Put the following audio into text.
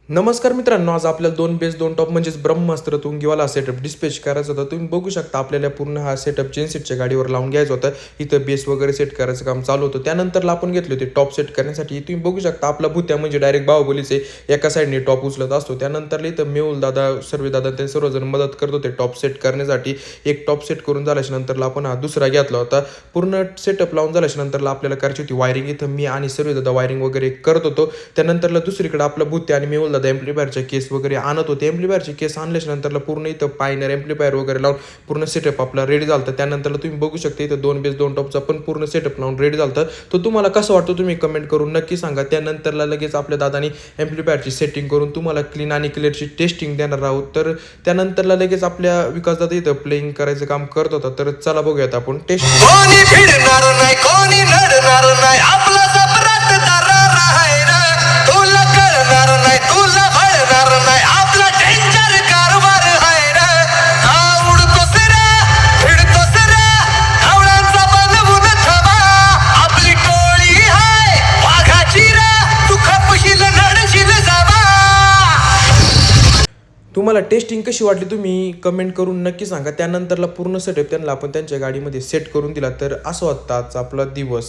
नमस्कार मित्रांनो, आज आपल्याला 2 बेस 2 टॉप म्हणजेच ब्रह्मास्त्र तुंगीवाला सेटअप डिस्पॅच करायचा होता. तुम्ही बघू शकता आपल्याला पूर्ण हा सेटअप चेन सेटच्या गाडीवर लावून घ्यायचा होता. इथं बेस वगैरे सेट करायचं काम चालू होतं. त्यानंतरला आपण घेतले होते टॉप सेट करण्यासाठी. तुम्ही बघू शकता आपला भुत्या म्हणजे डायरेक्ट बाहुबलीचे एका साईडने टॉप उचलत असतो. त्यानंतरला इथं मेहुल दादा, सर्वे दादा ते सर्वजण मदत करत होते टॉप सेट करण्यासाठी. एक टॉप सेट करून झाल्याच्या नंतरला आपण हा दुसरा घेतला होता. पूर्ण सेटअप लावून झाल्याच्या नंतरला आपल्याला करायची होती वायरिंग. इथं मी आणि सर्वे दादा वायरिंग वगैरे करत होतो. त्यानंतरला दुसरीकडे आपला भुत्या आणि मेहुल दादा एम्प्लिफायरच्या केस वगैरे आणत होते. एम्प्लिफायरचे केस आणल्याच्या नंतरला पूर्ण इथं पायनर एम्प्लिफायर वगैरे लावून पूर्ण सेटअप आपला रेडी झालं. त्यानंतरला तुम्ही बघू शकता इथं 2 बेस 2 टॉपचा पण पूर्ण सेटअप लावून रेडी झालं. तो तुम्हाला कसं वाटतं तुम्ही कमेंट करून नक्की सांगा. त्यानंतरला लगेच आपल्या दादानी एम्प्लिफायरची सेटिंग करून तुम्हाला क्लीन आणि क्लिअरची टेस्टिंग देणार आहोत. तर त्यानंतरला लगेच आपल्या विकास दादा इथं प्लेइंग करायचं काम करत होता. तर चला बघूयात आपण टेस्ट. कोणी भिडणार नाही, कोणी लढणार नाही, आपला जबरात दरार आहे रे. तुला कळणार नाही, तुला भळणार नाही, आपला डेंजर कारभार आहे रे. हा उडतोस रे, भिडतोस रे, धावड्यांचा बनवून थांबा. आपली टोळी आहे वाघाची रे, तू खपशील नडशील जावा. तुम्हाला टेस्टिंग कशी वाटली तुम्ही कमेंट करून नक्की सांगा. त्यानंतरला पूर्ण सेटअप त्यांना आपण त्यांच्या गाडीमध्ये सेट करून दिला. तर असं होता आजचा आपला दिवस.